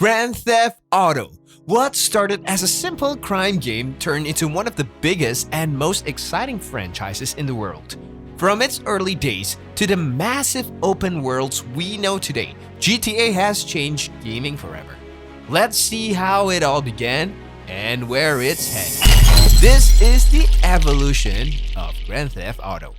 Grand Theft Auto. What started as a simple crime game turned into one of the biggest and most exciting franchises in the world. From its early days to the massive open worlds we know today, GTA has changed gaming forever. Let's see how it all began and where it's headed. This is the evolution of Grand Theft Auto.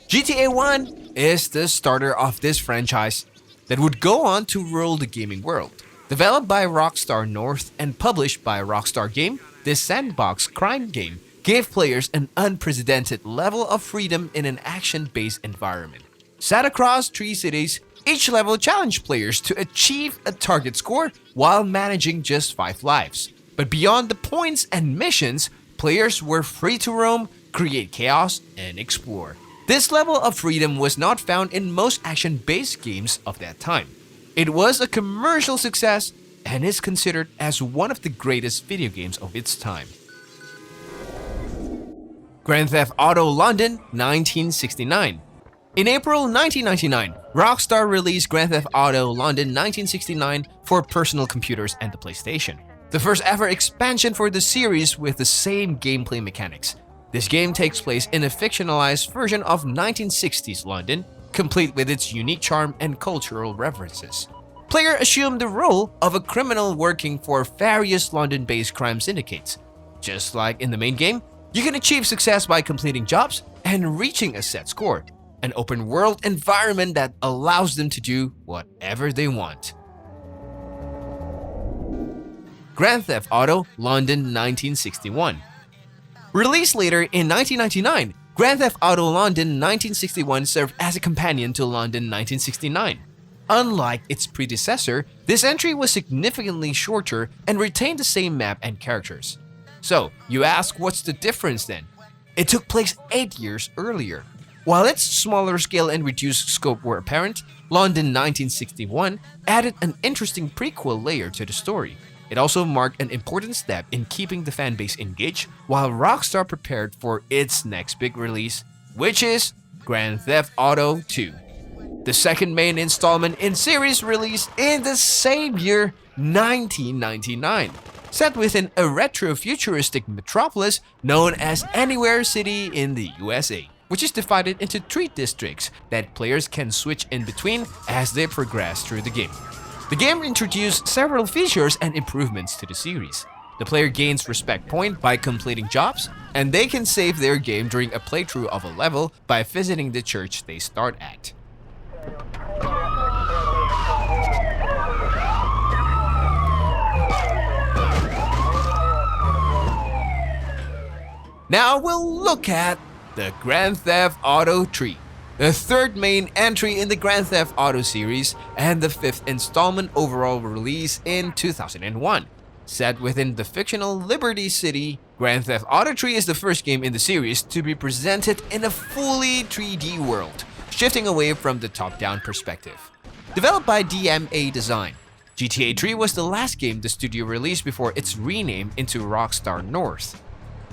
GTA 1 is the starter of this franchise that would go on to rule the gaming world. Developed by Rockstar North and published by Rockstar Game, this sandbox crime game gave players an unprecedented level of freedom in an action-based environment. Set across 3 cities, each level challenged players to achieve a target score while managing just 5 lives. But beyond the points and missions, players were free to roam, create chaos, and explore. This level of freedom was not found in most action-based games of that time. It was a commercial success and is considered as one of the greatest video games of its time. Grand Theft Auto London 1969. In April 1999, Rockstar released Grand Theft Auto London 1969 for personal computers and the PlayStation. The first ever expansion for the series with the same gameplay mechanics. This game takes place in a fictionalized version of 1960s London, complete with its unique charm and cultural references. Player assumed the role of a criminal working for various London-based crime syndicates. Just like in the main game, you can achieve success by completing jobs and reaching a set score, an open-world environment that allows them to do whatever they want. Grand Theft Auto London 1961. Released later in 1999, Grand Theft Auto London 1961 served as a companion to London 1969. Unlike its predecessor, this entry was significantly shorter and retained the same map and characters. So, you ask, what's the difference then? It took place 8 years earlier. While its smaller scale and reduced scope were apparent, London 1961 added an interesting prequel layer to the story. It also marked an important step in keeping the fanbase engaged while Rockstar prepared for its next big release, which is Grand Theft Auto 2. The second main installment in series released in the same year, 1999. Set within a retro-futuristic metropolis known as Anywhere City in the USA, which is divided into 3 districts that players can switch in between as they progress through the game. The game introduced several features and improvements to the series. The player gains respect point by completing jobs, and they can save their game during a playthrough of a level by visiting the church they start at. Now we'll look at the Grand Theft Auto 3. The third main entry in the Grand Theft Auto series and the 5th installment overall release in 2001. Set within the fictional Liberty City, Grand Theft Auto 3 is the first game in the series to be presented in a fully 3D world, shifting away from the top-down perspective. Developed by DMA Design, GTA 3 was the last game the studio released before its rename into Rockstar North.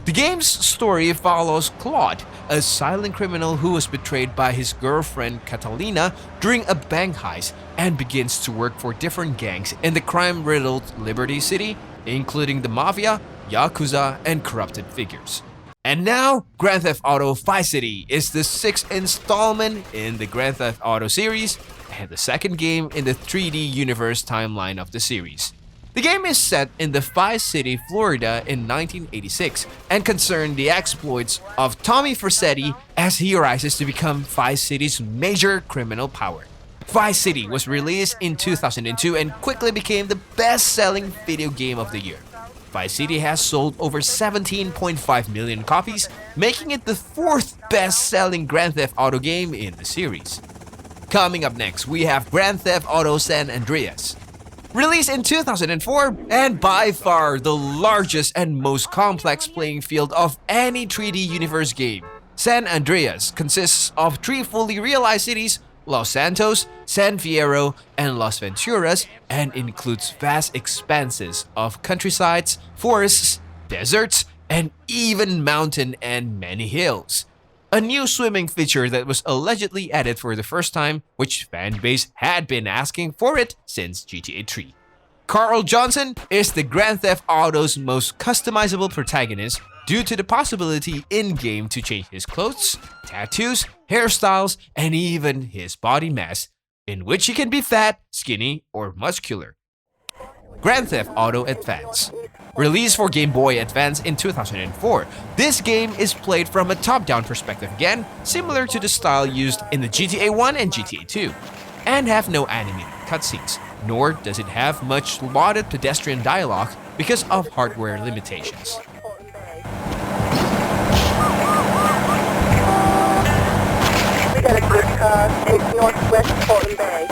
The game's story follows Claude, a silent criminal who was betrayed by his girlfriend Catalina during a bank heist and begins to work for different gangs in the crime-riddled Liberty City, including the Mafia, Yakuza, and corrupted figures. And now, Grand Theft Auto Vice City is the 6th installment in the Grand Theft Auto series and the second game in the 3D universe timeline of the series. The game is set in the Vice City, Florida in 1986 and concerned the exploits of Tommy Vercetti as he rises to become Vice City's major criminal power. Vice City was released in 2002 and quickly became the best-selling video game of the year. Vice City has sold over 17.5 million copies, making it the 4th best-selling Grand Theft Auto game in the series. Coming up next, we have Grand Theft Auto San Andreas. Released in 2004 and by far the largest and most complex playing field of any 3D universe game, San Andreas consists of 3 fully realized cities, Los Santos, San Fierro, and Las Venturas, and includes vast expanses of countrysides, forests, deserts, and even mountain and many hills. A new swimming feature that was allegedly added for the first time, which fanbase had been asking for it since GTA 3. Carl Johnson is the Grand Theft Auto's most customizable protagonist due to the possibility in-game to change his clothes, tattoos, hairstyles, and even his body mass, in which he can be fat, skinny, or muscular. Grand Theft Auto Advance. Released for Game Boy Advance in 2004, this game is played from a top-down perspective again, similar to the style used in the GTA 1 and GTA 2, and have no animated cutscenes, nor does it have much lauded pedestrian dialogue because of hardware limitations. We got a good car, it's northwest Portland Bay.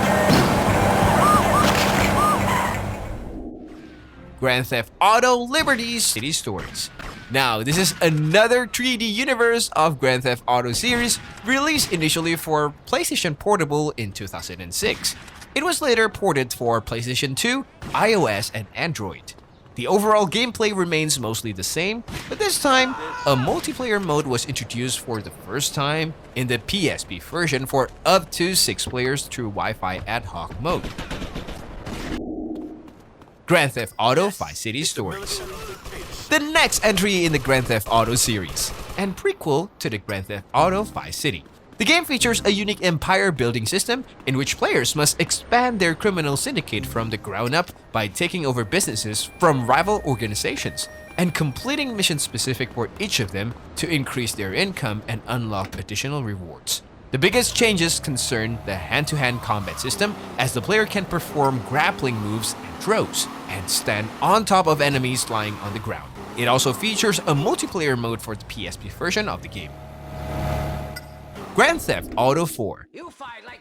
Grand Theft Auto Liberty City Stories. Now, this is another 3D universe of Grand Theft Auto series, released initially for PlayStation Portable in 2006. It was later ported for PlayStation 2, iOS, and Android. The overall gameplay remains mostly the same, but this time, a multiplayer mode was introduced for the first time in the PSP version for up to 6 players through Wi-Fi ad hoc mode. Grand Theft Auto Vice City Stories. The next entry in the Grand Theft Auto series, and prequel to the Grand Theft Auto Vice City. The game features a unique empire building system in which players must expand their criminal syndicate from the ground up by taking over businesses from rival organizations and completing missions specific for each of them to increase their income and unlock additional rewards. The biggest changes concern the hand-to-hand combat system, as the player can perform grappling moves and throws, and stand on top of enemies lying on the ground. It also features a multiplayer mode for the PSP version of the game. Grand Theft Auto 4.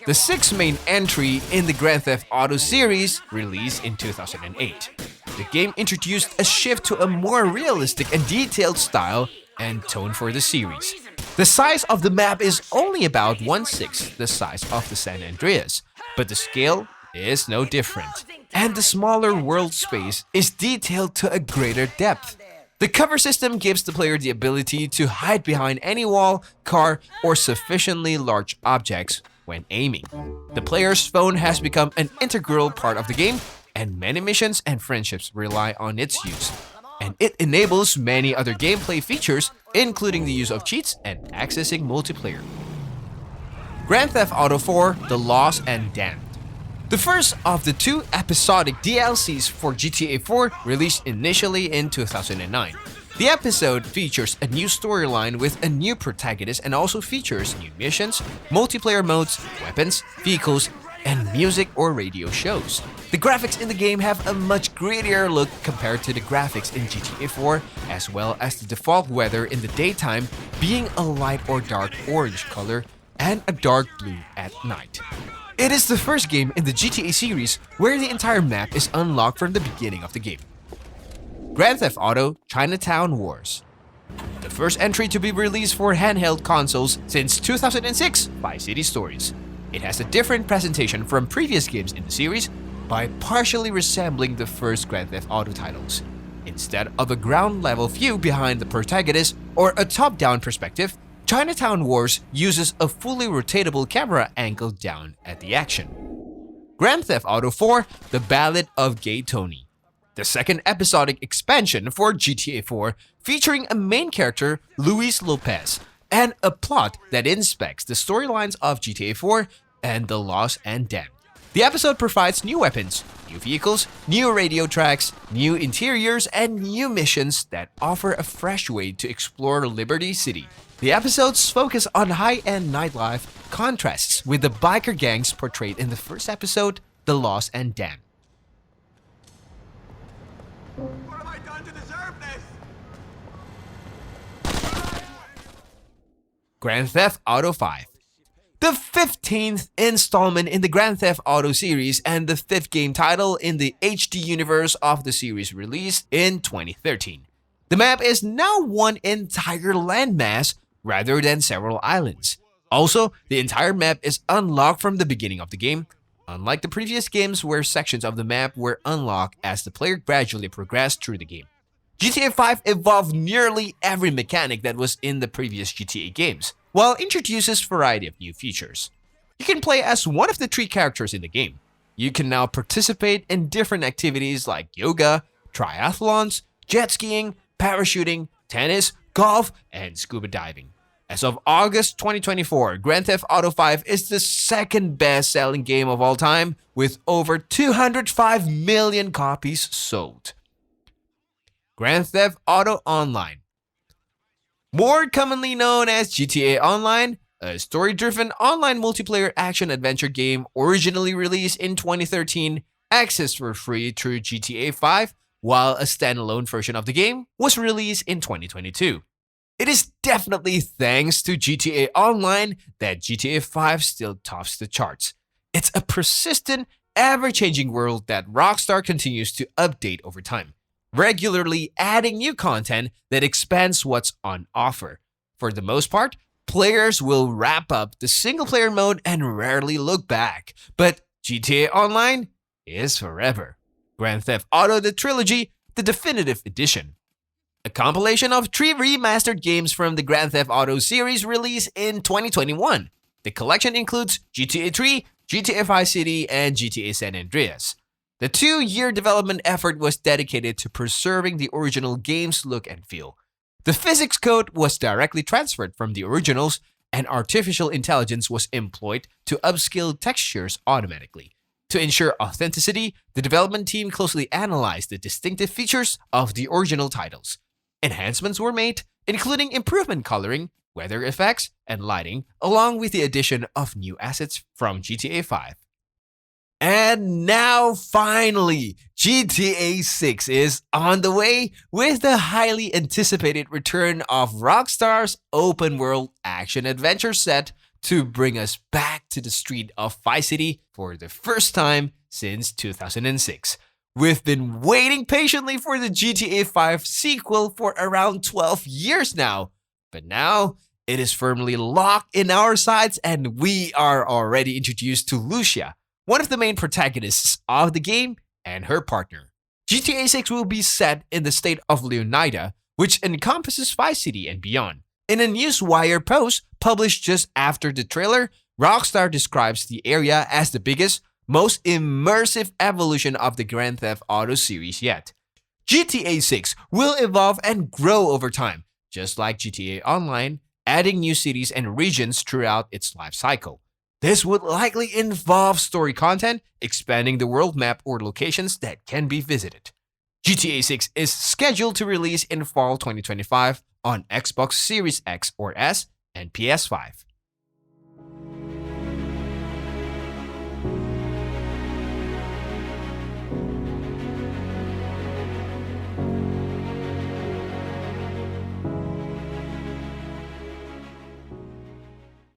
The sixth main entry in the Grand Theft Auto series, released in 2008. The game introduced a shift to a more realistic and detailed style and tone for the series. The size of the map is only about 1/6 the size of the San Andreas, but the scale is no different, and the smaller world space is detailed to a greater depth. The cover system gives the player the ability to hide behind any wall, car, or sufficiently large objects when aiming. The player's phone has become an integral part of the game, and many missions and friendships rely on its use. And it enables many other gameplay features, including the use of cheats and accessing multiplayer. Grand Theft Auto 4: The Lost and Damned. The first of the 2 episodic DLCs for GTA 4 released initially in 2009. The episode features a new storyline with a new protagonist and also features new missions, multiplayer modes, weapons, vehicles, and music or radio shows. The graphics in the game have a much grittier look compared to the graphics in GTA 4, as well as the default weather in the daytime being a light or dark orange color and a dark blue at night. It is the first game in the GTA series where the entire map is unlocked from the beginning of the game. Grand Theft Auto Chinatown Wars. The first entry to be released for handheld consoles since 2006 by City Stories. It has a different presentation from previous games in the series by partially resembling the first Grand Theft Auto titles. Instead of a ground-level view behind the protagonist or a top-down perspective, Chinatown Wars uses a fully rotatable camera angle down at the action. Grand Theft Auto 4: The Ballad of Gay Tony. The second episodic expansion for GTA 4 featuring a main character, Luis Lopez, and a plot that inspects the storylines of GTA 4 and The Lost and Damned. The episode provides new weapons, new vehicles, new radio tracks, new interiors, and new missions that offer a fresh way to explore Liberty City. The episodes focus on high-end nightlife contrasts with the biker gangs portrayed in the first episode, The Lost and Damned. What have I done to deserve this? Grand Theft Auto 5. The 15th installment in the Grand Theft Auto series and the 5th game title in the HD universe of the series released in 2013. The map is now one entire landmass rather than several islands. Also, the entire map is unlocked from the beginning of the game, unlike the previous games where sections of the map were unlocked as the player gradually progressed through the game. GTA 5 evolved nearly every mechanic that was in the previous GTA games, while introduces a variety of new features. You can play as one of the 3 characters in the game. You can now participate in different activities like yoga, triathlons, jet skiing, parachuting, tennis, golf, and scuba diving. As of August 2024, Grand Theft Auto 5 is the second best-selling game of all time, with over 205 million copies sold. Grand Theft Auto Online. More commonly known as GTA Online, a story-driven online multiplayer action-adventure game originally released in 2013, accessed for free through GTA 5, while a standalone version of the game was released in 2022. It is definitely thanks to GTA Online that GTA 5 still tops the charts. It's a persistent, ever-changing world that Rockstar continues to update over time, regularly adding new content that expands what's on offer. For the most part, players will wrap up the single-player mode and rarely look back, but GTA Online is forever. Grand Theft Auto: The Trilogy, the definitive edition. A compilation of 3 remastered games from the Grand Theft Auto series released in 2021. The collection includes GTA 3, GTA Vice City, and GTA San Andreas. The 2-year development effort was dedicated to preserving the original game's look and feel. The physics code was directly transferred from the originals, and artificial intelligence was employed to upscale textures automatically. To ensure authenticity, the development team closely analyzed the distinctive features of the original titles. Enhancements were made, including improvement coloring, weather effects, and lighting, along with the addition of new assets from GTA 5. And now, finally, GTA 6 is on the way with the highly anticipated return of Rockstar's open-world action-adventure set to bring us back to the street of Vice City for the first time since 2006. We've been waiting patiently for the GTA 5 sequel for around 12 years now, but now it is firmly locked in our sights and we are already introduced to Lucia, one of the main protagonists of the game, and her partner. GTA 6 will be set in the state of Leonida, which encompasses Vice City and beyond. In a Newswire post published just after the trailer, Rockstar describes the area as the biggest, most immersive evolution of the Grand Theft Auto series yet. GTA 6 will evolve and grow over time, just like GTA Online, adding new cities and regions throughout its life cycle. This would likely involve story content, expanding the world map or locations that can be visited. GTA 6 is scheduled to release in fall 2025 on Xbox Series X or S and PS5.